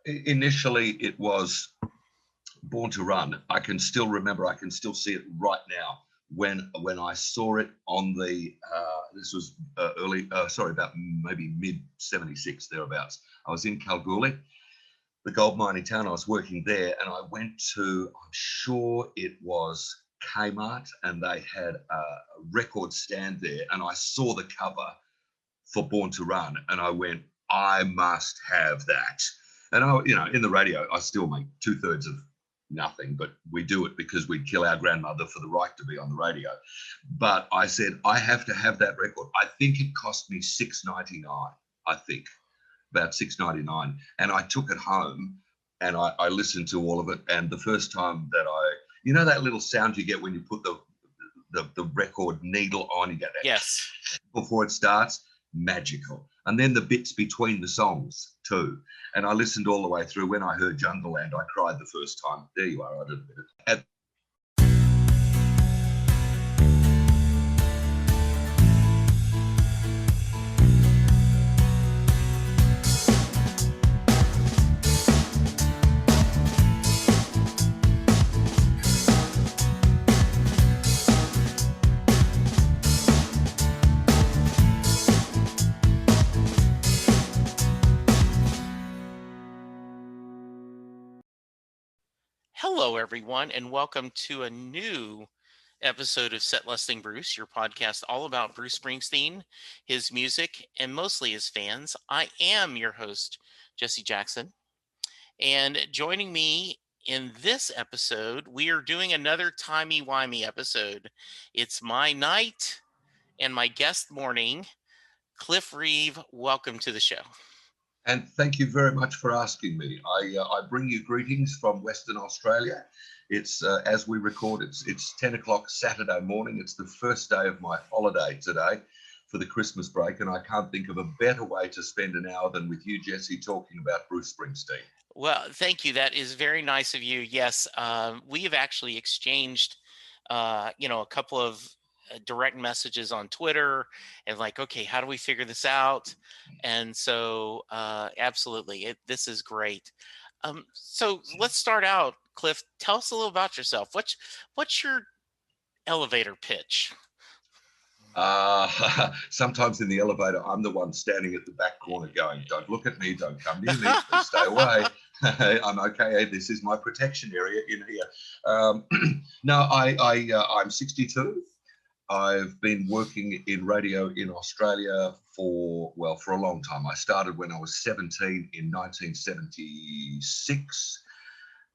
Initially, it was Born to Run. I can still remember. I can still see it right now. When I saw it on the this was about maybe mid '76 thereabouts. I was in Kalgoorlie, the gold mining town. I was working there, and I went to, I'm sure it was Kmart, and they had a record stand there, and I saw the cover for Born to Run, and I went, I must have that. And in the radio, I still make 2/3 of nothing, but we do it because we'd kill our grandmother for the right to be on the radio. But I said, I have to have that record. I think it cost me $6.99. I think about $6.99, and I took it home and I listened to all of it. And the first time that that little sound you get when you put the record needle on, you get that yes before it starts, magical. And then the bits between the songs too. And I listened all the way through. When I heard Jungle Land, I cried the first time. There you are, I did admit it. Hello, everyone, and welcome to a new episode of Set Listing Bruce, your podcast all about Bruce Springsteen, his music, and mostly his fans. I am your host, Jesse Jackson, and joining me in this episode, we are doing another timey-wimey episode. It's my night and my guest morning. Cliff Reeve, welcome to the show. And thank you very much for asking me. I bring you greetings from Western Australia. It's as we record, it's 10 o'clock Saturday morning. It's the first day of my holiday today for the Christmas break, and I can't think of a better way to spend an hour than with you, Jesse, talking about Bruce Springsteen. Well, thank you. That is very nice of you. Yes, we have actually exchanged, a couple of direct messages on Twitter, and like, okay, how do we figure this out? And so, absolutely, this is great. So let's start out, Cliff. Tell us a little about yourself. What's your elevator pitch? Sometimes in the elevator, I'm the one standing at the back corner going, don't look at me, don't come near me, please stay away. I'm okay. This is my protection area in here. No, I'm 62. I've been working in radio in Australia for a long time. I started when I was 17 in 1976.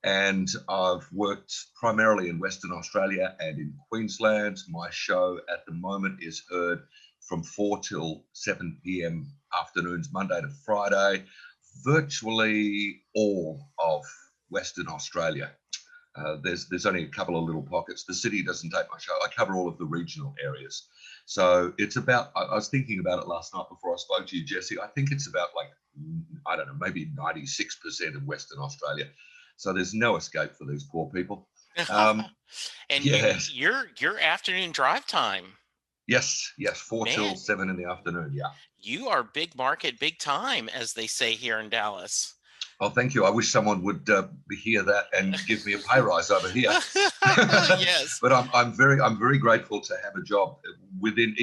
And I've worked primarily in Western Australia and in Queensland. My show at the moment is heard from 4 till 7 p.m. afternoons, Monday to Friday, virtually all of Western Australia. There's only a couple of little pockets. The city doesn't take my show. I cover all of the regional areas. So it's about, I was thinking about it last night before I spoke to you, Jesse. I think it's about maybe 96% of Western Australia. So there's no escape for these poor people. And yes. your afternoon drive time. Yes, 4 till 7 in the afternoon, yeah. You are big market, big time, as they say here in Dallas. Oh, thank you. I wish someone would hear that and give me a pay rise over here. Yes. But I'm very grateful to have a job within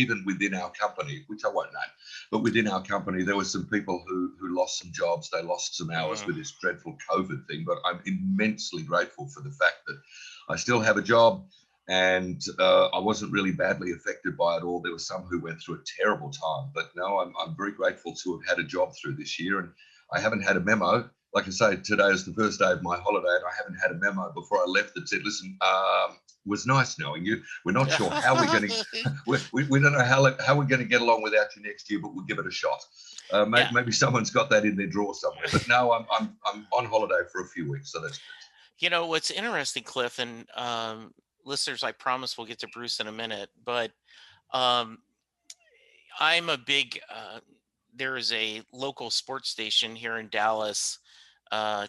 our company, which I won't name. But within our company, there were some people who lost some jobs. They lost some hours with this dreadful COVID thing. But I'm immensely grateful for the fact that I still have a job, and I wasn't really badly affected by it all. There were some who went through a terrible time. But no, I'm very grateful to have had a job through this year, and I haven't had a memo. Like I say, today is the first day of my holiday, and I haven't had a memo before I left that said, listen, was nice knowing you. We're not sure how we're going to, we don't know how we're going to get along without you next year, but we'll give it a shot. Maybe someone's got that in their drawer somewhere. But no, I'm on holiday for a few weeks, so that's good. You know, what's interesting, Cliff, and listeners, I promise we'll get to Bruce in a minute, but I'm a big, there is a local sports station here in Dallas,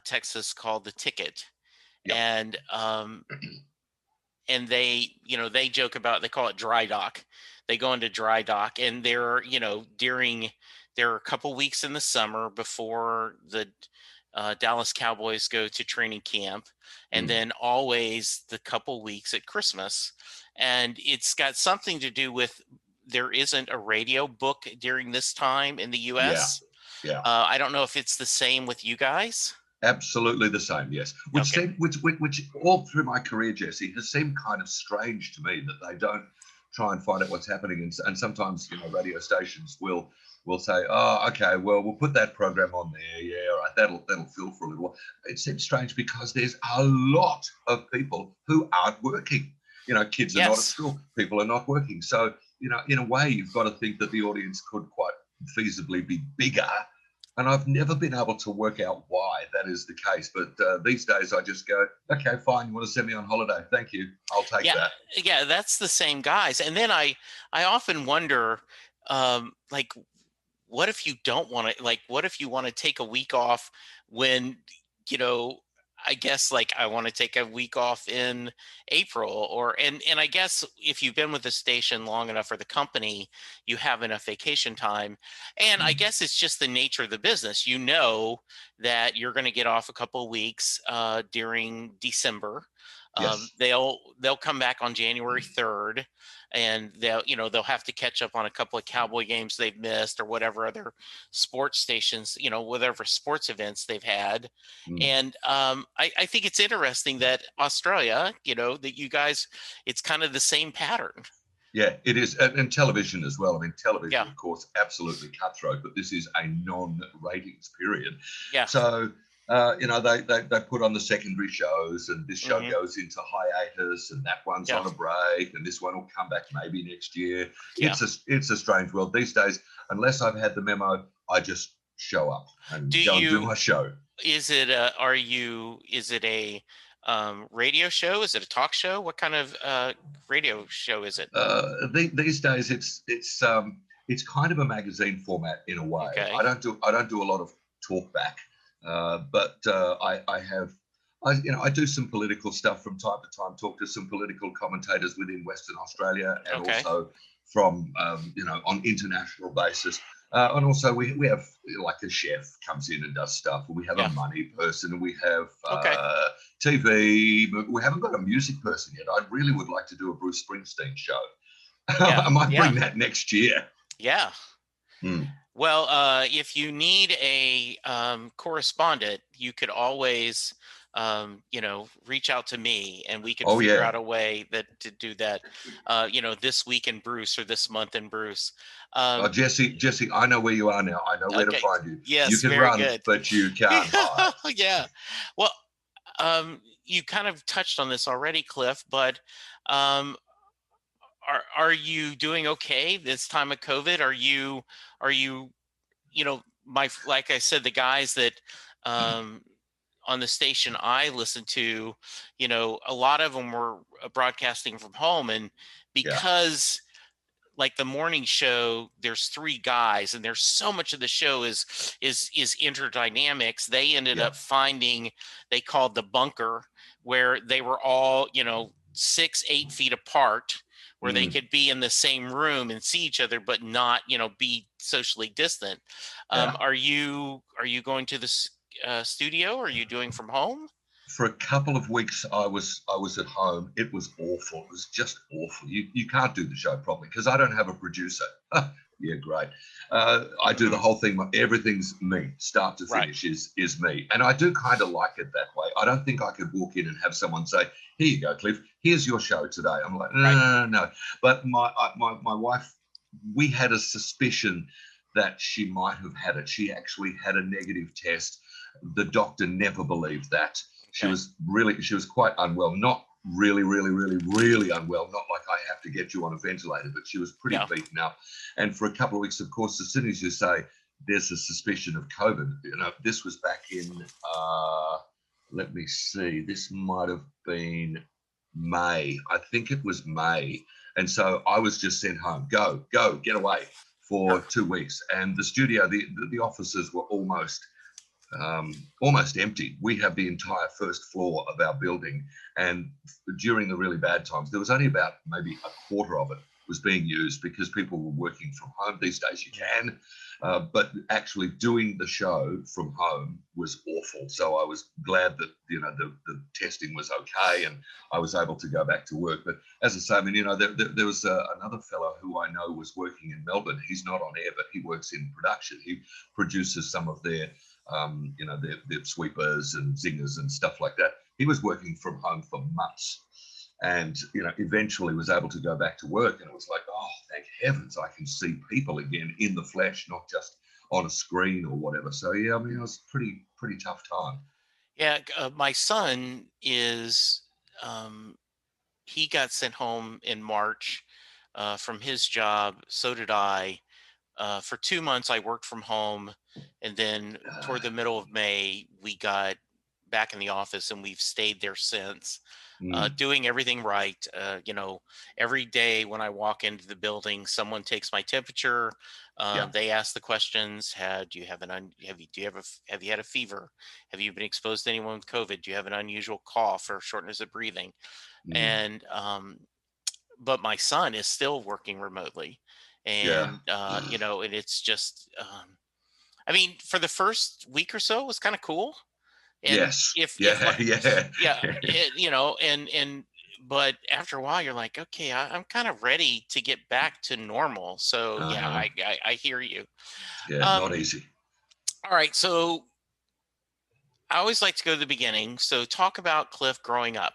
Texas, called The Ticket. Yep. And they, they joke about, they call it dry dock. They go into dry dock, and there are a couple weeks in the summer before the Dallas Cowboys go to training camp, and then always the couple weeks at Christmas. And it's got something to do with there isn't a radio book during this time in the Yeah, US. yeah. I don't know if it's the same with you guys. Absolutely the same, yes. Which Okay. seemed, which all through my career, Jesse, has seemed kind of strange to me that they don't try and find out what's happening. And sometimes, radio stations will say, "Oh, okay, well, we'll put that program on there. Yeah, all right, that'll fill for a little while." It seems strange because there's a lot of people who aren't working. Kids are not at Yes. school, people are not working. So, in a way, you've got to think that the audience could quite feasibly be bigger, and I've never been able to work out why that is the case. But these days, I just go, okay, fine. You want to send me on holiday? Thank you. I'll take Yeah. that. Yeah, that's the same guys. And then I often wonder, like, what if you don't want to, like, what if you want to take a week off when, you know, I guess like I want to take a week off in April, and I guess if you've been with the station long enough, or the company, you have enough vacation time. And I Mm. guess it's just the nature of the business. You know that you're going to get off a couple of weeks during December. Yes. They'll come back on January 3rd, and they'll have to catch up on a couple of Cowboy games they've missed, or whatever other sports stations, whatever sports events they've had. Mm. And I think it's interesting that Australia, that you guys, it's kind of the same pattern. Yeah, it is. And television as well. I mean, television, Yeah. of course, absolutely cutthroat, but this is a non-ratings period. Yeah. So, they put on the secondary shows, and this show Hmm. goes into hiatus, and that one's Yeah. on a break, and this one will come back maybe next year. Yeah. It's a strange world these days. Unless I've had the memo, I just show up and Do go and do you, my show. is it is it a radio show? Is it a talk show? What kind of radio show is it? These days, it's kind of a magazine format in a way. Okay. I don't do a lot of talk back, but I do some political stuff from time to time. Talk to some political commentators within Western Australia, and Okay. also from on international basis. And also we have like a chef comes in and does stuff. We have Yeah. a money person, and we have Okay. TV. But we haven't got a music person yet. I really would like to do a Bruce Springsteen show. Yeah. I might Yeah. bring that next year. Yeah. Hmm. Well, if you need a correspondent, you could always, reach out to me, and we could Oh figure yeah. out a way to do that. This week in Bruce, or this month in Bruce. Oh, Jesse, I know where you are now. I know where to Okay. find you. You Yes. can Very run, good. but you can't hide. Yeah. Well, you kind of touched on this already, Cliff, but um, are you doing okay this time of COVID? Are you like I said, the guys that um, on the station I listen to, a lot of them were broadcasting from home, and Yeah, because like the morning show, there's three guys, and there's so much of the show is interdynamics. They ended yeah. up finding, they called the bunker, where they were all 6-8 feet apart, where they Mm, could be in the same room and see each other, but not be socially distant. yeah. Are you going to the studio, or are you doing from home? For a couple of weeks, I was at home. It was awful. It was just awful. You can't do the show properly because I don't have a producer. Yeah, great. I do the Mhm. whole thing. Everything's me, start to Right. finish is me, and I do kind of like it that way. I don't think I could walk in and have someone say, "Here you go, Cliff. Here's your show today." I'm like, no, Right. no, no, no. But my wife, we had a suspicion that she might have had it. She actually had a negative test. The doctor never believed that. Okay. She was quite unwell, not really, really, really, really unwell, not like I have to get you on a ventilator, but she was pretty Yeah. beaten up. And for a couple of weeks, of course, as soon as you say there's a suspicion of COVID, this was back in, let me see, this might have been May. I think it was May. And so I was just sent home, go, get away for Sure. 2 weeks. And the studio, the offices were almost empty. We have the entire first floor of our building, and during the really bad times, there was only about maybe a quarter of it was being used because people were working from home. These days you can, but actually doing the show from home was awful. So I was glad that, the testing was okay and I was able to go back to work. But as I say, I mean, there was another fellow who I know was working in Melbourne. He's not on air, but he works in production. He produces some of their their sweepers and zingers and stuff like that. He was working from home for months and, eventually was able to go back to work. And it was like, oh, thank heavens I can see people again in the flesh, not just on a screen or whatever. So, yeah, I mean, it was pretty tough time. Yeah, my son is, he got sent home in March from his job. So did I. For 2 months, I worked from home. And then toward the middle of May, we got back in the office and we've stayed there since, Mm, doing everything right. Every day when I walk into the building, someone takes my temperature. yeah. They ask the questions: do you have have you had a fever? Have you been exposed to anyone with COVID? Do you have an unusual cough or shortness of breathing? Mm, And but my son is still working remotely, yeah. and and it's just, I mean, for the first week or so, it was kind of cool. And Yes. if Yeah. Yeah. yeah, and but after a while, you're like, okay, I'm kind of ready to get back to normal. So yeah, Uh-huh. I hear you. Yeah. Not Um, easy. all right, so I always like to go to the beginning. So talk about Cliff growing up.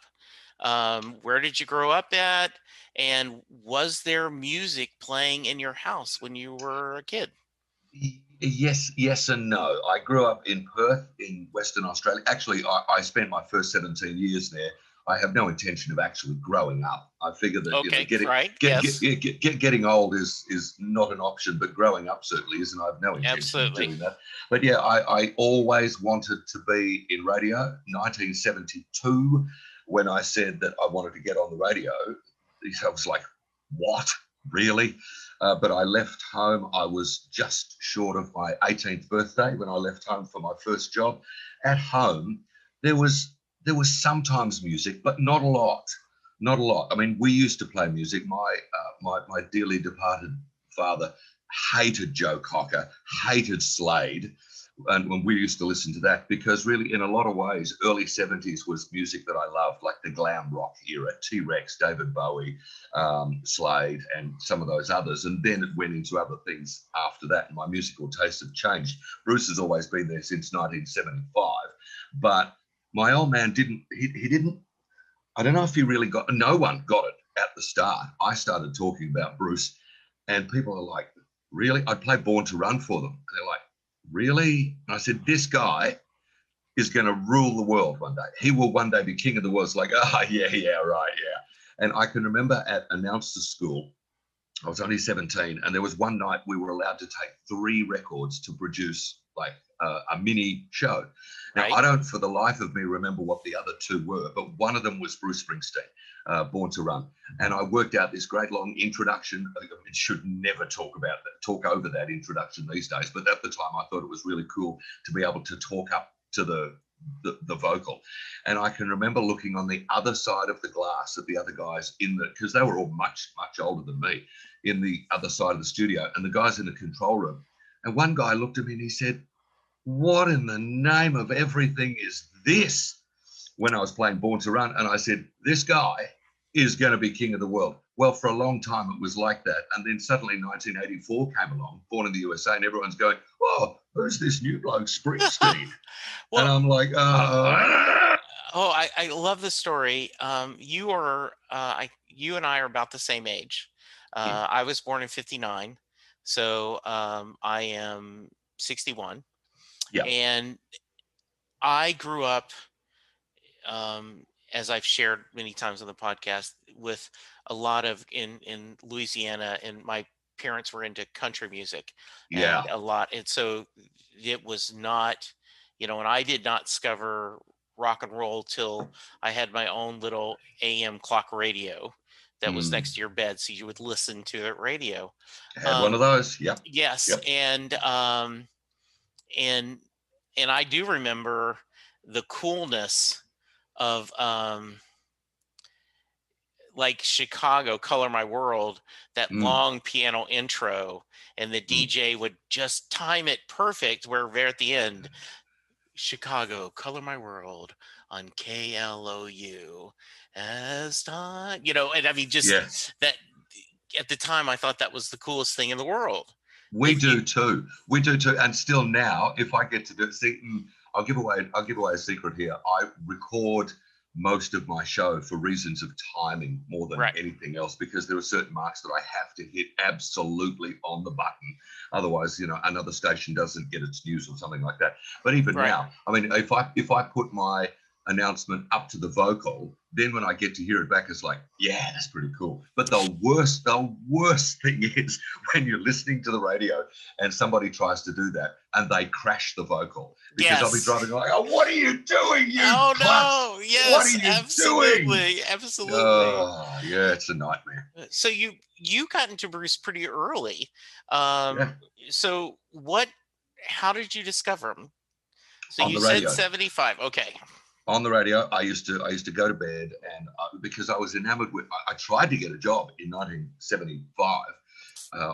Where did you grow up at? And was there music playing in your house when you were a kid? Yes and no. I grew up in Perth in Western Australia. Actually, I spent my first 17 years there. I have no intention of actually growing up. I figure that, Okay, getting right. Yes, getting old is not an option, but growing up certainly is, and I have no intention of absolutely. doing that. But yeah, I always wanted to be in radio. 1972, when I said that I wanted to get on the radio, I was like, "What? Really?" But I left home. I was just short of my 18th birthday when I left home for my first job. At home, there was sometimes music, but not a lot. Not a lot. I mean, we used to play music. My dearly departed father hated Joe Cocker, hated Slade, and when we used to listen to that, because really, in a lot of ways, early 70s was music that I loved, like the glam rock era, T-Rex, David Bowie, Slade, and some of those others. And then it went into other things after that, and my musical tastes have changed. Bruce has always been there since 1975, but my old man didn't, he didn't, I don't know if he really got, no one got it at the start. I started talking about Bruce, and people are like, really? I'd play Born to Run for them. And they're like, really? And I said, this guy is going to rule the world one day. He will one day be king of the world. It's like, yeah, right, yeah. And I can remember at announcer school, I was only 17, and there was one night we were allowed to take 3 records to produce like a mini show. Now, Right. I don't for the life of me remember what the other 2 were, but one of them was Bruce Springsteen, Born to Run. And I worked out this great long introduction. It should never talk over that introduction these days, but at the time I thought it was really cool to be able to talk up to the vocal. And I can remember looking on the other side of the glass at the other guys because they were all much, much older than me, in the other side of the studio, and the guys in the control room. And one guy looked at me and he said, "What in the name of everything is this?" When I was playing Born to Run. And I said, "This guy is going to be king of the world." Well, for a long time, it was like that. And then suddenly 1984 came along, Born in the USA, and everyone's going, "Oh, who's this new bloke, Springsteen?" And Well, I'm like, oh, I love the story. You and I are about the same age. yeah, I was born in '59, so I am 61, yeah, and I grew up, as I've shared many times on the podcast, with a lot of in Louisiana, and my parents were into country music, and yeah. a lot, and so it was not, and I did not discover rock and roll till I had my own little AM clock radio that was next Mm. to your bed, so you would listen to the radio. Had one Um, of those. Yep, yes, yep. and and I do remember the coolness of like Chicago, Color My World, that Mm, long piano intro, and the mm. DJ would just time it perfect where we're at the end, Chicago, Color My World on KLOU as time, and I mean, Yeah, just that at the time, I thought that was the coolest thing in the world. we If you, do too. We do too. And still now, if I get to do, see, I'll give away a secret here. I record most of my show for reasons of timing more than right, anything else, because there are certain marks that I have to hit absolutely on the button. Otherwise, another station doesn't get its news or something like that. But even right. now, I mean, if I put my announcement up to the vocal, then when I get to hear it back, it's like, yeah, that's pretty cool. But the worst thing is when you're listening to the radio and somebody tries to do that and they crash the vocal, because I'll be Yes. driving like, oh, what are you doing, you Oh klutz? no. What are Yes, you doing? absolutely. Absolutely. Oh, yeah, it's a nightmare. So you got into Bruce pretty early. Yeah, So how did you discover him? So on you the said radio. 75. Okay. On the radio, I used to go to bed, and because I was enamored with, I tried to get a job in 1975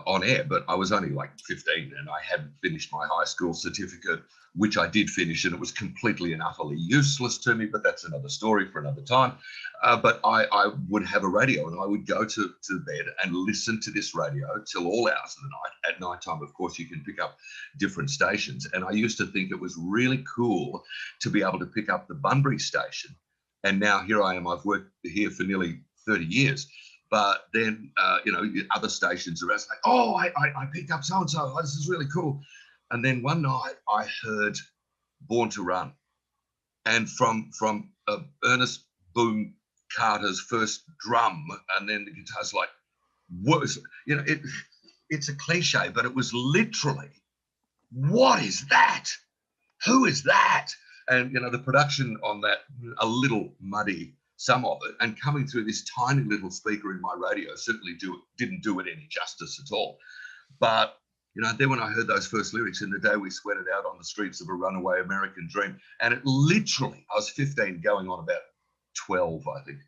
on air, but I was only like 15 and I hadn't finished my high school certificate, which I did finish, and it was completely and utterly useless to me. But that's another story for another time. But I would have a radio, and I would go to bed and listen to this radio till all hours of the night. At night time, of course, you can pick up different stations. And I used to think it was really cool to be able to pick up the Bunbury station. And now here I am, I've worked here for nearly 30 years. But then, other stations are like, oh, I picked up so and so. This is really cool. And then one night I heard Born to Run, and from Ernest Boone Carter's first drum, and then the guitar's like, what is, it's a cliche, but it was literally, what is that? Who is that? And the production on that, a little muddy, some of it, and coming through this tiny little speaker in my radio certainly didn't do it any justice at all. But then when I heard those first lyrics, in the day we sweated out on the streets of a runaway American dream, and it literally, I was 15 going on about 12, I think.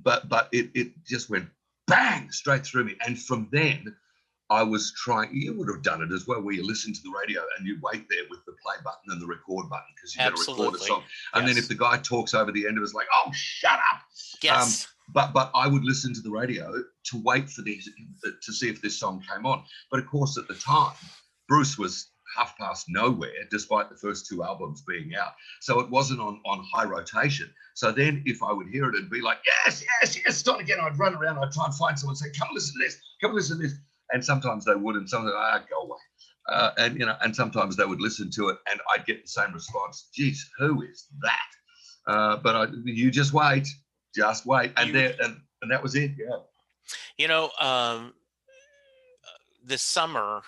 But it just went bang straight through me. And from then, I was trying, you would have done it as well, where you listen to the radio and you wait there with the play button and the record button, because you've got to record a Absolutely. song. And then if the guy talks over the end, it was like, oh, shut up. Yes. But I would listen to the radio to wait for to see if this song came on. But of course, at the time, Bruce was half past nowhere, despite the first two albums being out. So it wasn't on high rotation. So then if I would hear it, it'd be like, yes, yes, yes, start again. I'd run around, I'd try and find someone and say, come listen to this, come listen to this. And sometimes they would, and sometimes go away. And sometimes they would listen to it, and I'd get the same response. Geez, who is that? But you just wait, and that was it. Yeah. This summer,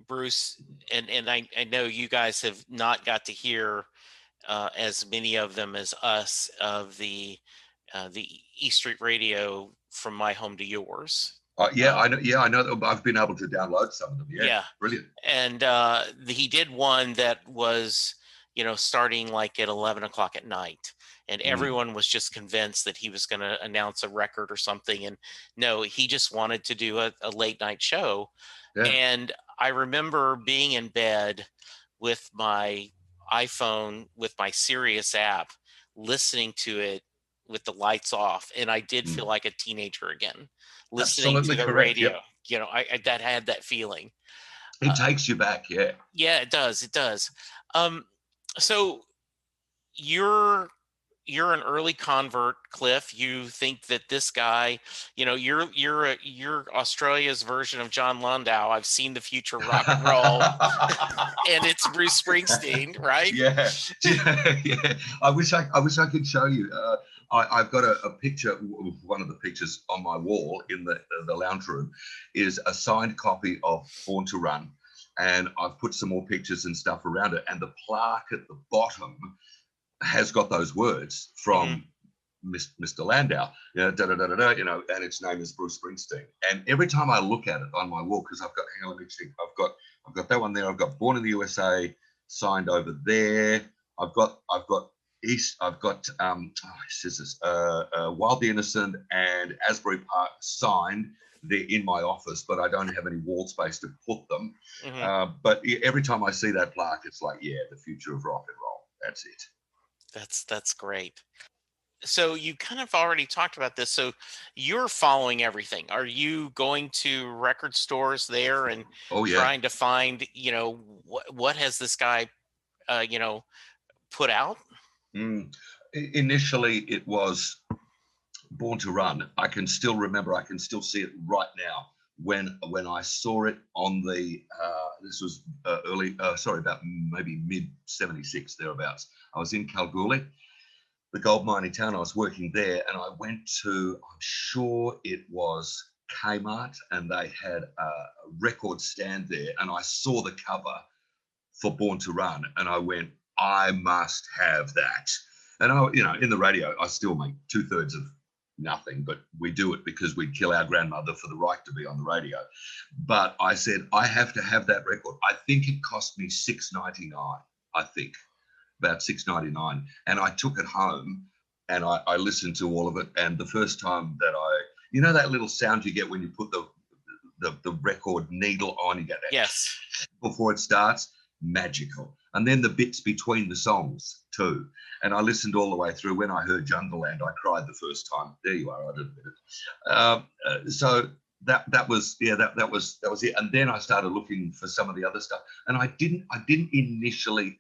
Bruce, and I know you guys have not got to hear as many of them as us, of the E Street Radio From My Home to Yours. I know. Yeah, I know. I've been able to download some of them. Yeah. Brilliant. And he did one that was, starting like at 11 o'clock at night. And everyone was just convinced that he was going to announce a record or something. And no, he just wanted to do a late night show. Yeah. And I remember being in bed with my iPhone, with my Sirius app, listening to it with the lights off. And I did feel like a teenager again, listening Absolutely to the correct. radio. Yep. I that had that feeling. It takes you back. Yeah. Yeah, it does. It does. So you're an early convert, Cliff. You think that this guy, you're Australia's version of John Landau. I've seen the future rock and roll, and it's Bruce Springsteen, right? Yeah. Yeah. I wish I could show you. I've got a picture. One of the pictures on my wall in the lounge room is a signed copy of Born to Run, and I've put some more pictures and stuff around it. And the plaque at the bottom has got those words from Mr. Landau, and its name is Bruce Springsteen. And every time I look at it on my wall, because I've got that one there. I've got Born in the USA signed over there. I've got I've got scissors, Wild the Innocent and Asbury Park signed. They're in my office, but I don't have any wall space to put them. Hmm. But every time I see that plaque, it's like, yeah, the future of rock and roll. That's it. That's great. So you kind of already talked about this. So you're following everything. Are you going to record stores there and Oh yeah. trying to find, what has this guy, uh, you know, put out? Mm. Initially, it was Born to Run. I can still remember. I can still see it right now. When I saw it on the this was about maybe mid '76 thereabouts. I was in Kalgoorlie, the gold mining town. I was working there, and I went to, I'm sure it was Kmart, and they had a record stand there, and I saw the cover for Born to Run, and I went, I must have that. And in the radio, I still make 2/3 of nothing, but we do it because we'd kill our grandmother for the right to be on the radio. But I said, I have to have that record. I think it cost me $6.99. I think about $6.99, and I took it home and I listened to all of it. And the first time that that little sound you get when you put the record needle on, you get that Yes. before it starts, magical. And then the bits between the songs too. And I listened all the way through. When I heard Jungle Land, I cried the first time. There you are, I did admit it. So that was it. And then I started looking for some of the other stuff. And I didn't initially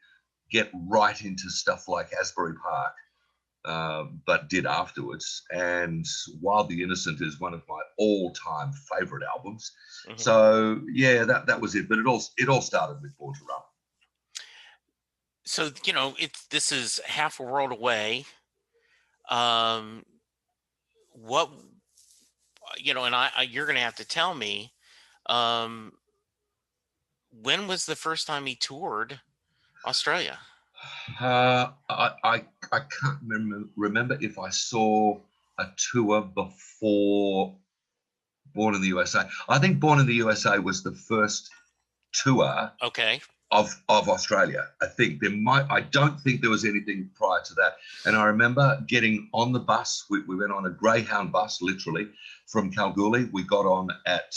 get right into stuff like Asbury Park, but did afterwards. And Wild the Innocent is one of my all-time favorite albums. Hmm. So yeah, that was it. But it all started with Born to Run. So, this is half a world away. Um, what, and you're going to have to tell me, um, when was the first time he toured Australia? I can't remember if I saw a tour before Born in the USA. I think Born in the USA was the first tour Okay. of Australia. I don't think there was anything prior to that. And I remember getting on the bus. We went on a Greyhound bus, literally, from Kalgoorlie. We got on at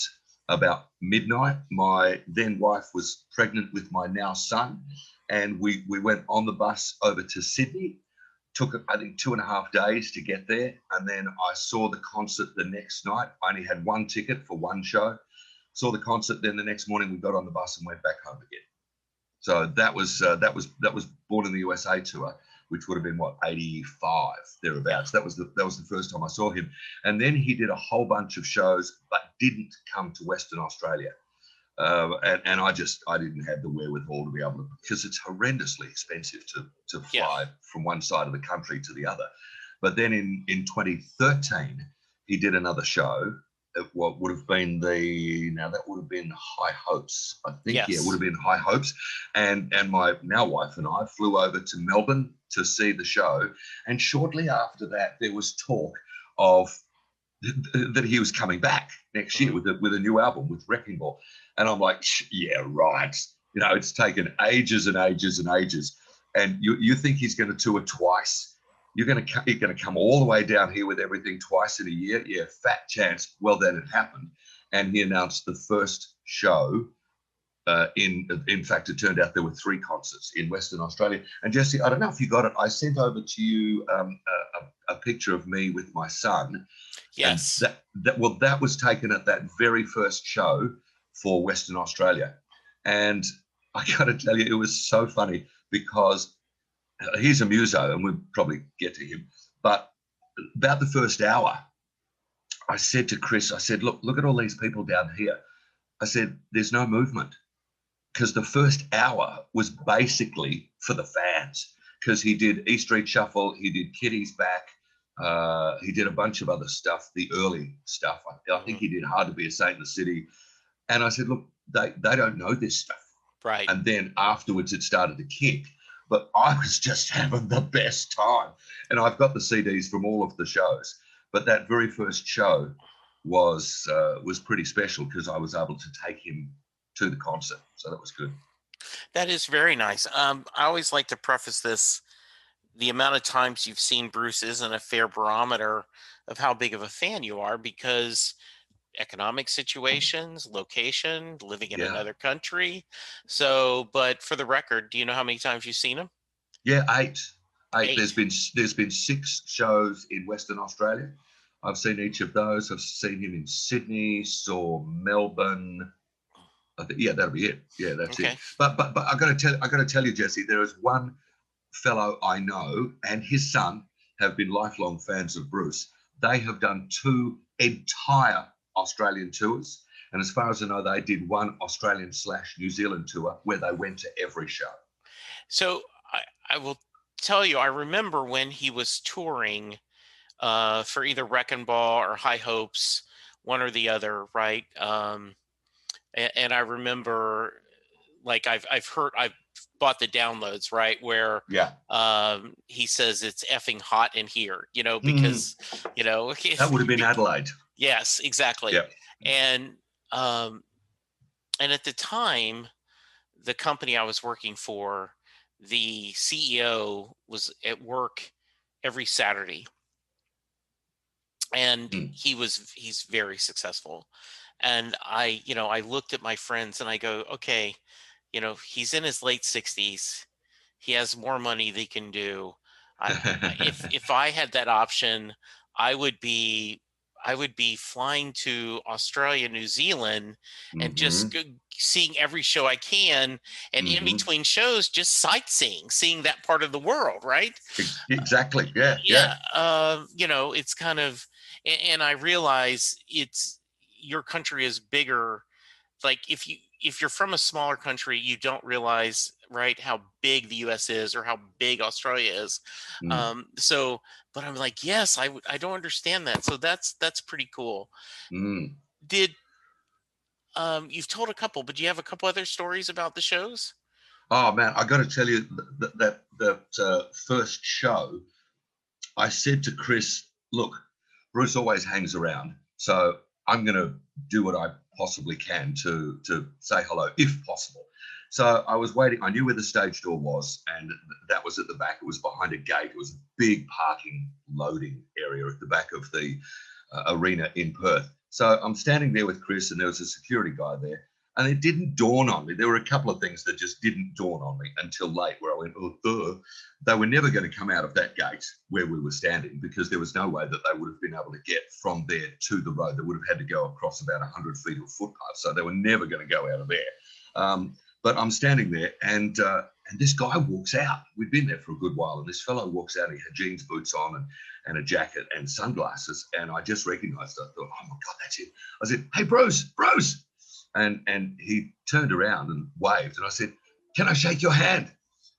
about midnight. My then wife was pregnant with my now son, and we went on the bus over to Sydney. Took, I think, 2.5 days to get there. And then I saw the concert the next night. I only had one ticket for one show. Saw the concert. Then the next morning we got on the bus and went back home again. So that was Born in the USA tour, which would have been what, 85 thereabouts. That was the first time I saw him. And then he did a whole bunch of shows, but didn't come to Western Australia. And I didn't have the wherewithal to be able to, because it's horrendously expensive to fly from one side of the country to the other. But then in 2013, he did another show at what would have been that would have been High Hopes, I think. Yes. Yeah, it would have been High Hopes. And my now wife and I flew over to Melbourne to see the show. And shortly after that, there was talk of that he was coming back next year with a new album, with Wrecking Ball. And I'm like, yeah, right. It's taken ages and ages and ages. And you think he's going to tour twice? You're going to come all the way down here with everything twice in a year? Yeah, fat chance. Well, then it happened. And he announced the first show. In fact, it turned out there were 3 concerts in Western Australia. And Jesse, I don't know if you got it. I sent over to you a picture of me with my son. Yes. And that was taken at that very first show for Western Australia. And I got to tell you, it was so funny because he's a muso, and we'll probably get to him. But about the first hour, I said to Chris, I said, look at all these people down here. I said, there's no movement, because the first hour was basically for the fans, because he did E Street Shuffle, he did Kitty's Back, he did a bunch of other stuff, the early stuff. I think he did Hard to Be a Saint in the City. And I said, look, they don't know this stuff. Right. And then afterwards it started to kick. But I was just having the best time. And I've got the CDs from all of the shows. But that very first show was pretty special, because I was able to take him to the concert. So that was good. That is very nice. I always like to preface this the amount of times you've seen Bruce isn't a fair barometer of how big of a fan you are, because economic situations, location, living in Yeah. another country. So, but for the record, do you know how many times you've seen him? Yeah, eight. Eight. There's 8. been 6 shows in Western Australia. I've seen each of those. I've seen him in Sydney, saw Melbourne. I think, yeah, that'll be it. Yeah, that's it. Okay. But I got to tell you, Jesse, there is one fellow I know and his son have been lifelong fans of Bruce. They have done 2 entire Australian tours. And as far as I know, they did one Australian/New Zealand tour where they went to every show. So I will tell you, I remember when he was touring for either Wrecking Ball or High Hopes, one or the other, right? And I remember, like, I've bought the downloads, right, where Yeah. he says it's effing hot in here, Mm, because you know that would have been Adelaide. yes, exactly. Yeah. And um and at the time, the company I was working for, the CEO was at work every Saturday, and Mm. he's very successful. And I looked at my friends and I go, okay, he's in his late 60s. He has more money than he can do. If I had that option, I would be I would be flying to Australia, New Zealand, and just Hmm. seeing every show I can, and in Hmm. between shows, just sightseeing, seeing that part of the world, right? Exactly. Yeah. Yeah. Yeah, it's kind of, and I realize it's your country is bigger. Like, if you're from a smaller country, you don't realize, right, how big the US is or how big Australia is. Mm. So, but I'm like, yes, I don't understand that. So that's pretty cool. Mm. Did You've told a couple, but do you have a couple other stories about the shows? Oh man, I got to tell you that first show, I said to Chris, "Look, Bruce always hangs around, so I'm going to do what I possibly can to say hello, if possible." So I was waiting. I knew where the stage door was, and that was at the back. It was behind a gate. It was a big parking loading area at the back of the arena in Perth. So I'm standing there with Chris, and there was a security guy there. And it didn't dawn on me. There were a couple of things that just didn't dawn on me until late, where I went, oh, duh. They were never going to come out of that gate where we were standing, because there was no way that they would have been able to get from there to the road. They would have had to go across about 100 feet of footpath. So they were never going to go out of there. But I'm standing there, and this guy walks out. We'd been there for a good while, and this fellow walks out. He had jeans, boots on, and a jacket and sunglasses. And I just recognized it. I thought, oh my God, that's it. I said, hey, Bruce. And he turned around and waved. And I said, can I shake your hand?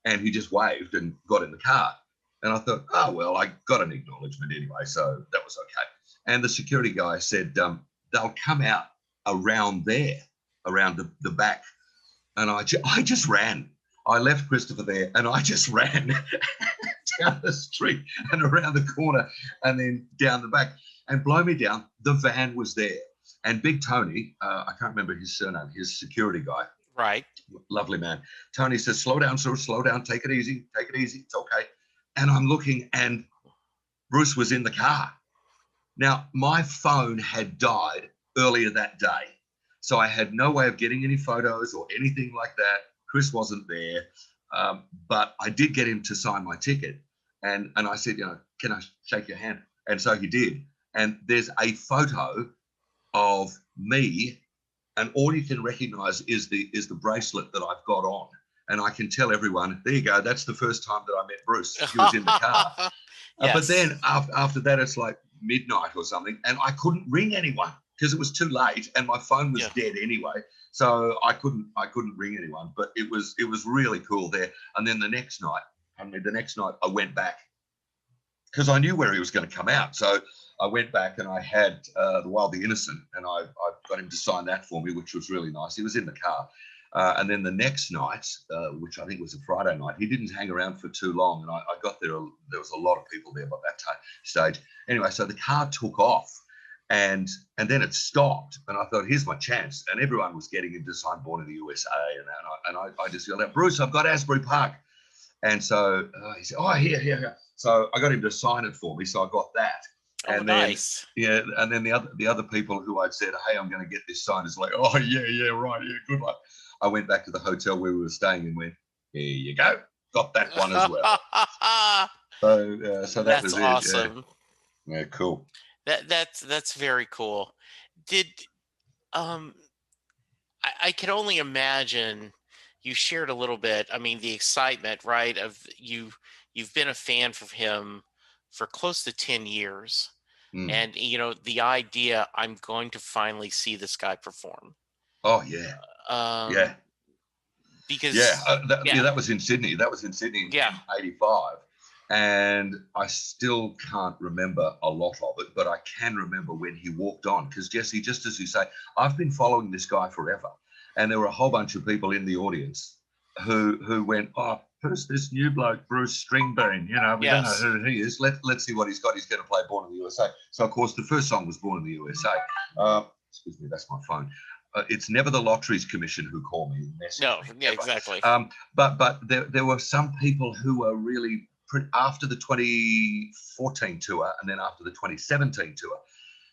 And he just waved and got in the car. And I thought, oh, well, I got an acknowledgement anyway, so that was okay. And the security guy said, they'll come out around there, around the back. And I just ran. I left Christopher there, and I just ran down the street and around the corner and then down the back. And blow me down, the van was there. And Big Tony, I can't remember his surname, his security guy, Right. lovely man. Tony says, slow down, sir, slow down, take it easy, it's okay. And I'm looking, and Bruce was in the car. Now, my phone had died earlier that day, so I had no way of getting any photos or anything like that. Chris wasn't there, but I did get him to sign my ticket. And I said, can I shake your hand? And so he did. And there's a photo of me, and all you can recognize is the bracelet that I've got on. And I can tell everyone, there you go, that's the first time that I met Bruce. He was in the car. Yes. But then after that, it's like midnight or something, and I couldn't ring anyone because it was too late, and my phone was dead anyway. So I couldn't ring anyone. But it was really cool there. And then the next night I went back, because I knew where he was going to come out. So I went back and I had The Wild the Innocent, and I got him to sign that for me, which was really nice. He was in the car. And then the next night, which I think was a Friday night, he didn't hang around for too long. And I got there, there was a lot of people there by that stage. Anyway, so the car took off, and then it stopped. And I thought, here's my chance. And everyone was getting him to sign Born in the USA. And I just yelled out, Bruce, I've got Asbury Park. And so he said, "Oh, here." So I got him to sign it for me. So I got that. Oh, And then, nice. yeah, and then the other people who I'd said, "Hey, I'm going to get this signed," is like, "Oh, yeah, right, yeah, good luck." I went back to the hotel where we were staying and went, "Here you go, got that one as well." So that That's was it. Yeah, awesome. yeah, cool. That's very cool. Did um I can only imagine you shared a little bit. I mean, the excitement, right? Of you've been a fan of him for close to 10 years. Mm. And the idea I'm going to finally see this guy perform. Oh yeah, Um yeah. Yeah, because yeah, yeah, that was in Sydney. That was in Sydney yeah, in '85, and I still can't remember a lot of it, but I can remember when he walked on. Because Jesse, just as you say, I've been following this guy forever, and there were a whole bunch of people in the audience who went, "Oh, who's this new bloke, Bruce Stringbean? You know, we don't know yes. who he is. Let's see what he's got. He's going to play Born in the USA." So, of course, the first song was Born in the USA. Excuse me, that's my phone. It's never the Lotteries Commission who call me and message No, me, yeah, never. exactly. But there were some people who were really after the 2014 tour and then after the 2017 tour,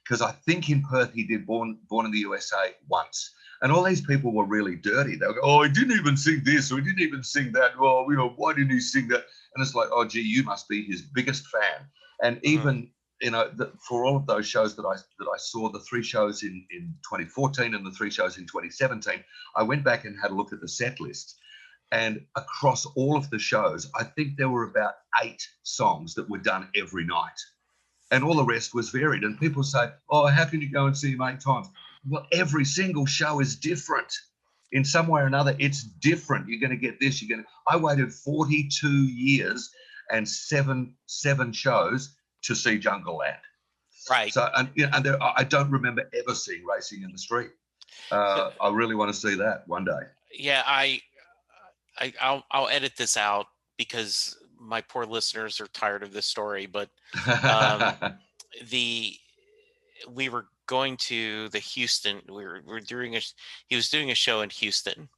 because I think in Perth he did Born in the USA once, and all these people were really dirty. They were go, "Oh, he didn't even sing this, or he didn't even sing that. Oh, why didn't he sing that?" And it's like, "Oh, gee, you must be his biggest fan." And Mhm. even for all of those shows that I saw, the three shows in 2014 and the three shows in 2017, I went back and had a look at the set list. And across all of the shows, I think there were about 8 songs that were done every night. And all the rest was varied. And people say, "Oh, how can you go and see him 8 times?" Well, every single show is different. In some way or another, it's different. You're going to get this. I waited 42 years and seven shows to see Jungle Land. Right. So, and I don't remember ever seeing Racing in the Street. So, I really want to see that one day. yeah, I'll edit this out because my poor listeners are tired of this story. But um, the we were going to the Houston. We were doing he was doing a show in Houston,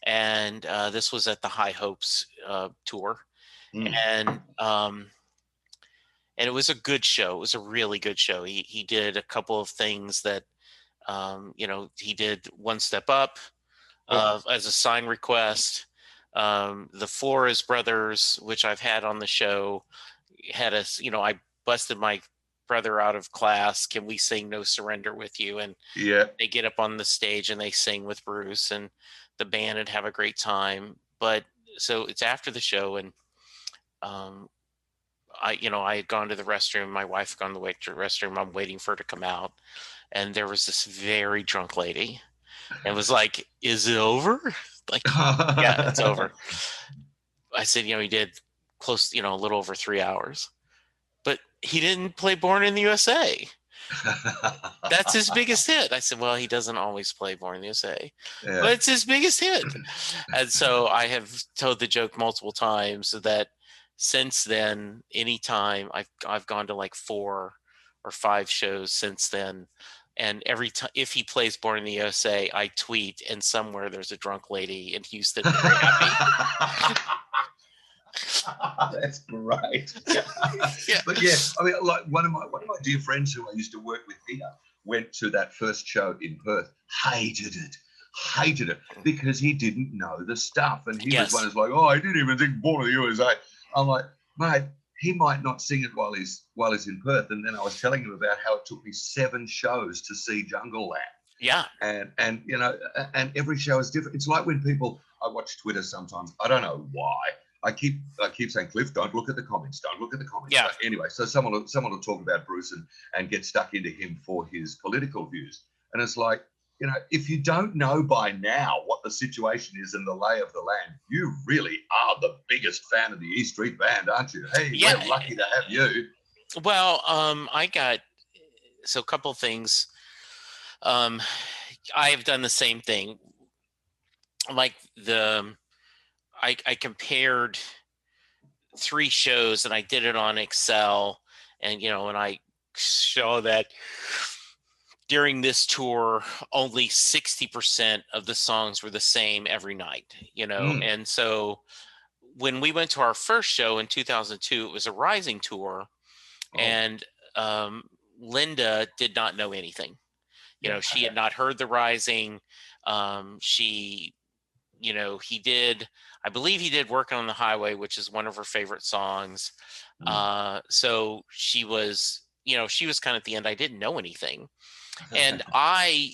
and this was at the High Hopes tour, Mm. and it was a good show. It was a really good show. He did a couple of things that he did One Step Up Oh, as a sign request. The Flores brothers, which I've had on the show, had us. I busted my brother out of class. Can we sing "No Surrender" with you? And yeah. they get up on the stage and they sing with Bruce, and the band would have a great time. But so it's after the show, and um, I had gone to the restroom. My wife had gone to the restroom. I'm waiting for her to come out, and there was this very drunk lady, and was like, "Is it over?" Like, yeah, it's over. I said, he did close, a little over 3 hours, but he didn't play Born in the USA. That's his biggest hit. I said, well, he doesn't always play Born in the USA, but Yeah. it's his biggest hit. And so I have told the joke multiple times that since then, anytime I've gone to like 4 or 5 shows since then. And every time, if he plays Born in the USA, I tweet, and somewhere there's a drunk lady in Houston, very happy. That's great. Yeah. But yeah, I mean, like one of my dear friends who I used to work with here went to that first show in Perth, hated it because he didn't know the stuff, and he was one Yes. who's like, "Oh, I didn't even think Born in the USA." I'm like, mate, he might not sing it while he's in Perth. And then I was telling him about how it took me 7 shows to see Jungle Land. Yeah. And and every show is different. It's like when people, I watch Twitter sometimes, I don't know why, I keep saying, "Cliff, don't look at the comments, don't look at the comments." Yeah. But anyway, so someone will talk about Bruce and get stuck into him for his political views, and it's like, if you don't know by now what the situation is in the lay of the land, you really are the biggest fan of the E Street Band, aren't you? Hey, Yeah. we're lucky to have you. Well, I got so a couple things. I have done the same thing. Like I compared 3 shows, and I did it on Excel, and and I show that during this tour, only 60% of the songs were the same every night, Mm. and so when we went to our first show in 2002, it was a Rising tour, Oh, and Linda did not know anything. yeah. She had not heard the Rising. She, he did, I believe he did Working on the Highway, which is one of her favorite songs. Mm. So she was kind of at the end. I didn't know anything. And I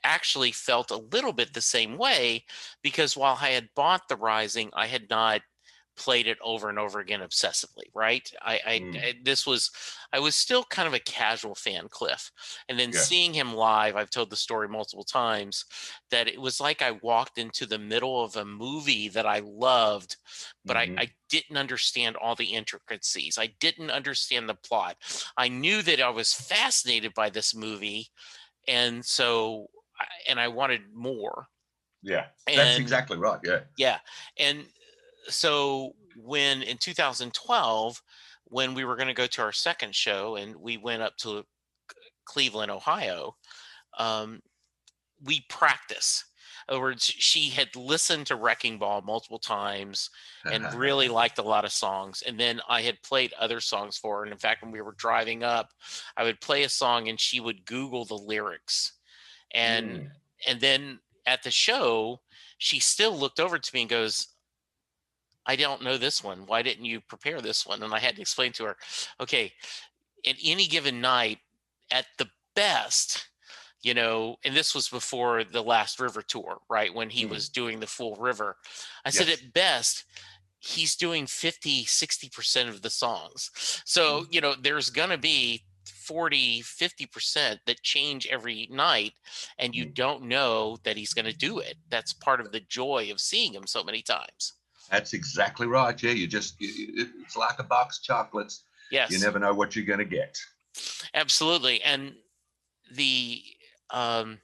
actually felt a little bit the same way, because while I had bought The Rising, I had not played it over and over again obsessively, right? Mm. I was still kind of a casual fan, Cliff. And then Yeah. seeing him live, I've told the story multiple times, that it was like I walked into the middle of a movie that I loved, but Hmm. I didn't understand all the intricacies. I didn't understand the plot. I knew that I was fascinated by this movie, and so and I wanted more. Yeah. That's And exactly right. Yeah. yeah, and so when in 2012, when we were going to go to our second show and we went up to Cleveland, Ohio, um, we practice. In other words, she had listened to Wrecking Ball multiple times and really liked a lot of songs. And then I had played other songs for her. And in fact, when we were driving up, I would play a song and she would Google the lyrics. And Mm. and then at the show, she still looked over to me and goes, I don't know this one. Why didn't you prepare this one? And I had to explain to her, okay, at any given night, at the best, and this was before the last River tour, right? When he Mm. was doing the full River. I said, Yes. at best, he's doing 50, 60% of the songs. So, Mm. there's going to be 40, 50% that change every night, and you Mm. don't know that he's going to do it. That's part of the joy of seeing him so many times. That's exactly right. Yeah. It's like a box of chocolates. You Yes, never know what you're going to get. absolutely. And the um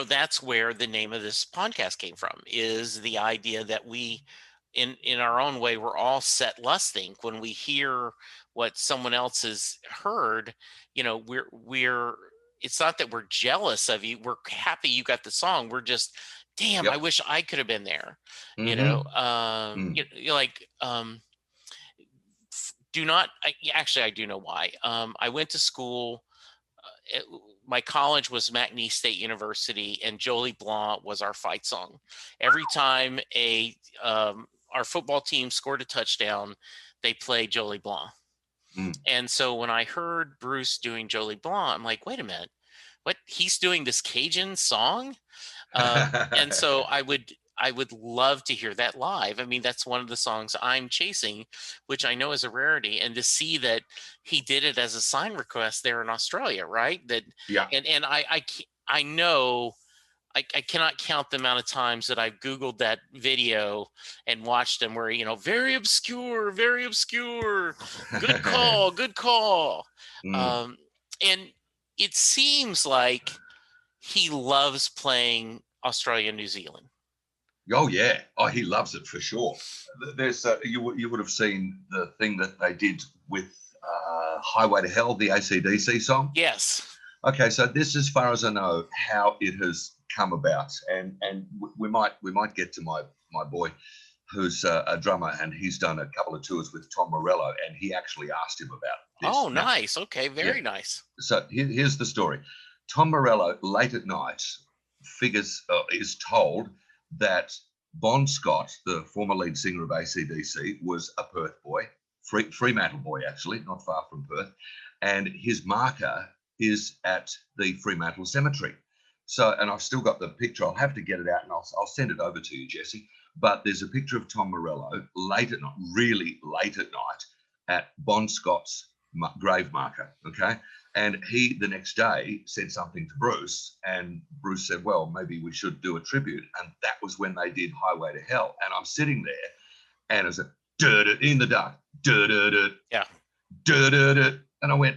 that's where the name of this podcast came from, is the idea that we, in our own way, we're all set lusting when we hear what someone else has heard. We're It's not that we're jealous of you, we're happy you got the song, we're just, damn, I Yep. wish I could have been there. Mm-hmm. Mm. Do not actually, I do know why. I went to school, it, my college was McNeese State University, and Jolie Blanc was our fight song. Every time our football team scored a touchdown, they played Jolie Blanc. Mm. And so when I heard Bruce doing Jolie Blanc, I'm like, wait a minute, what? He's doing this Cajun song? And so I would love to hear that live. I mean, that's one of the songs I'm chasing, which I know is a rarity. And to see that he did it as a sign request there in Australia, right? That Yeah. and I know I cannot count the amount of times that I've Googled that video and watched him where, very obscure, very obscure. Good call, good call. Mm. Um, and it seems like he loves playing Australia, New Zealand. Oh yeah. Oh, he loves it for sure. There's you would have seen the thing that they did with Highway to Hell, the AC/DC song. Yes. Okay, so this, as far as I know, how it has come about, and we might get to my boy, who's a drummer, and he's done a couple of tours with Tom Morello, and he actually asked him about Oh, this. Now, nice. Okay, yeah. very nice. So here's the story. Tom Morello, late at night, is told that Bon Scott, the former lead singer of AC/DC, was a Perth boy, Fremantle boy, actually, not far from Perth, and his marker is at the Fremantle Cemetery. So, and I've still got the picture. I'll have to get it out, and I'll send it over to you, Jesse. But there's a picture of Tom Morello late at night, really late at night, at Bon Scott's grave marker. Okay. And he, the next day, said something to Bruce, and Bruce said, well, maybe we should do a tribute. And that was when they did Highway to Hell. And I'm sitting there, and it was a in the dark, Yeah. and I went,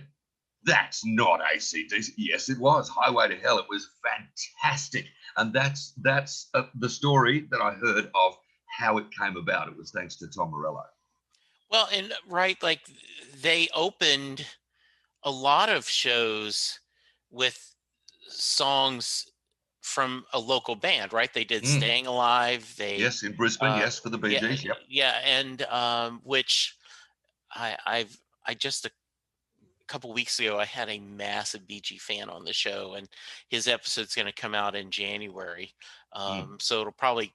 that's not AC/DC. Yes, it was Highway to Hell. It was fantastic. And that's the story that I heard of how it came about. It was thanks to Tom Morello. Well, and right, like they opened a lot of shows with songs from a local band, right? They did Mm. Staying Alive. Yes, in Brisbane. Yes, for the Bee Yeah, Gees. Yep. yeah, and which I just a couple weeks ago I had a massive BG fan on the show, and his episode's going to come out in January. Mm. So it'll probably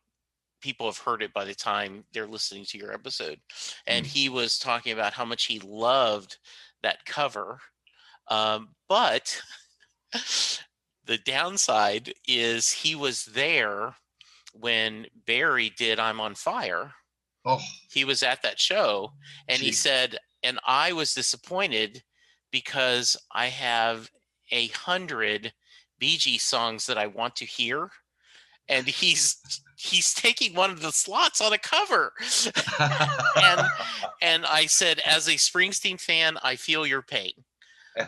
people have heard it by the time they're listening to your episode. And Mm. he was talking about how much he loved that cover. But the downside is he was there when Barry did I'm on Fire. Oh, He was at that show, and he gee. said, and I was disappointed because I have 100 Bee Gees songs that I want to hear, and he's taking one of the slots on a cover. and and I said, as a Springsteen fan, I feel your pain.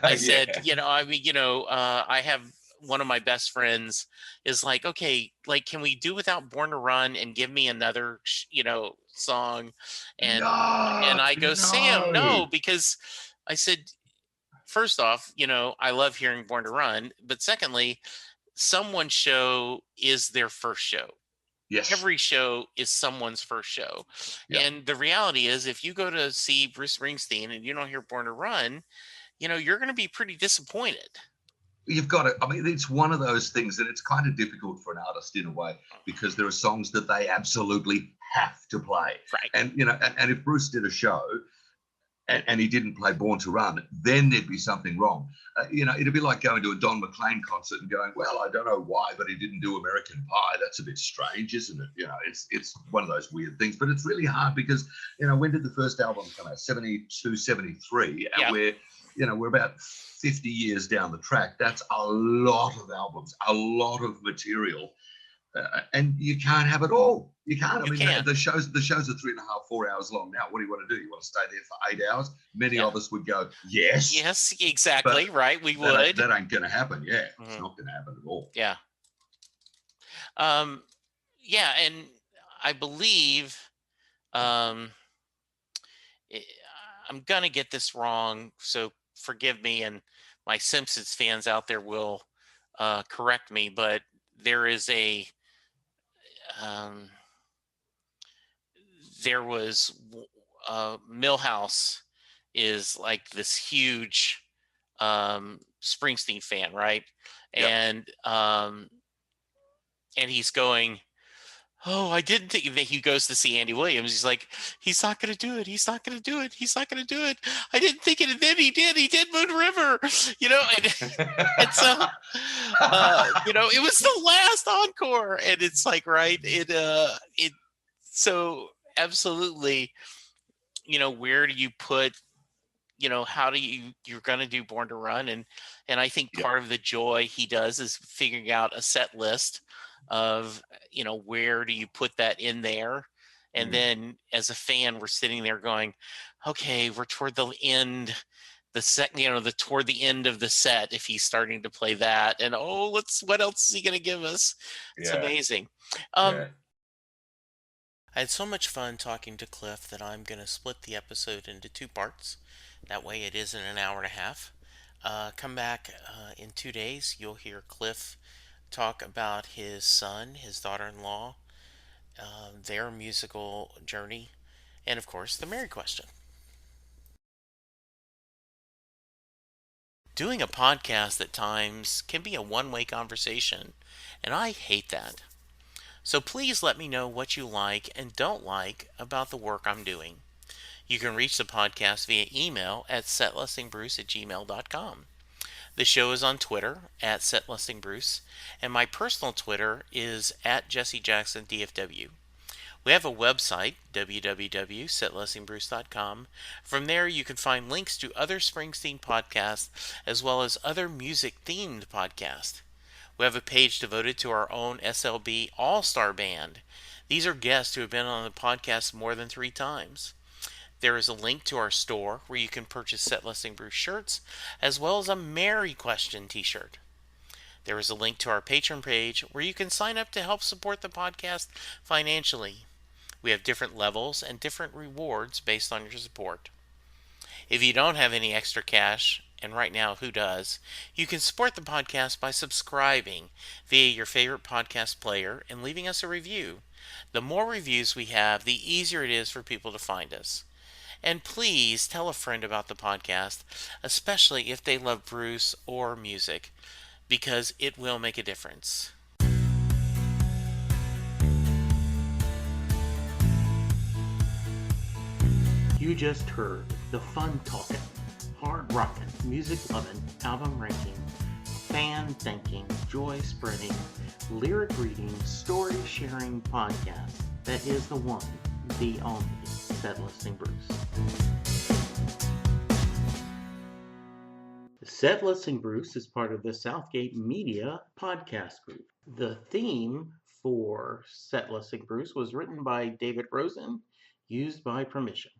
I said, Yeah. I have one of my best friends is like, okay, like, can we do without Born to Run and give me another, song? And No, I go, Sam, no. no, because I said, first off, I love hearing Born to Run, but secondly, someone's show is their first show. Yes. Every show is someone's first show. Yeah. And the reality is, if you go to see Bruce Springsteen and you don't hear Born to Run, you're going to be pretty disappointed. You've got it. I mean, it's one of those things that it's kind of difficult for an artist in a way because there are songs that they absolutely have to play. Right. And, and if Bruce did a show and he didn't play Born to Run, then there'd be something wrong. It'd be like going to a Don McLean concert and going, well, I don't know why, but he didn't do American Pie. That's a bit strange, isn't it? It's one of those weird things, but it's really hard because, when did the first album come out? 72, 73. Yeah. And we're about 50 years down the track. That's a lot of albums, a lot of material. And you can't have it all. You can't. The shows are 3.5, 4 hours long. Now, what do you want to do? You want to stay there for 8 hours? Many of us would go, yes. Yes, exactly. Right. We would. That ain't going to happen. Yeah. It's not going to happen at all. Yeah. Yeah. And I believe, I'm going to get this wrong, so forgive me, and my Simpsons fans out there will correct me, but there is there was Millhouse is like this huge Springsteen fan, right? Yep. And he's going, oh, I didn't think that. He goes to see Andy Williams. He's like, he's not going to do it. He's not going to do it. He's not going to do it. I didn't think it. And then he did. He did Moon River, and so, it was the last encore. And it's like, right. So absolutely, where do you put, how do you're going to do Born to Run? And I think part of the joy he does is figuring out a set list of, where do you put that in there? And then as a fan, we're sitting there going, okay, we're toward the end, toward the end of the set, if he's starting to play that, and what else is he going to give us? It's amazing. I had so much fun talking to Cliff that I'm going to split the episode into 2 parts. That way it isn't an hour and a half. Come back in 2 days. You'll hear Cliff talk about his son, his daughter-in-law, their musical journey, and of course the Mary question. Doing a podcast at times can be a one-way conversation, and I hate that. So please let me know what you like and don't like about the work I'm doing. You can reach the podcast via email at setlistingbruce@gmail.com. The show is on Twitter at setlistingbruce, and my personal Twitter is at jessejacksondfw. We have a website, www.setlistingbruce.com. From there, you can find links to other Springsteen podcasts as well as other music-themed podcasts. We have a page devoted to our own SLB All-Star Band. These are guests who have been on the podcast more than 3 times. There is a link to our store where you can purchase Set Listing Bruce shirts, as well as a Mary Question t-shirt. There is a link to our Patreon page where you can sign up to help support the podcast financially. We have different levels and different rewards based on your support. If you don't have any extra cash and right now, who does? You can support the podcast by subscribing via your favorite podcast player and leaving us a review. The more reviews we have, the easier it is for people to find us. And please tell a friend about the podcast, especially if they love Bruce or music, because it will make a difference. You just heard the fun talking, hard rocking, music loving, album ranking, fan thinking, joy spreading, lyric reading, story sharing podcast that is the one, the only Set Listing Bruce. Set Listing Bruce is part of the Southgate Media podcast group. The theme for Set Listing Bruce was written by David Rosen, used by permission.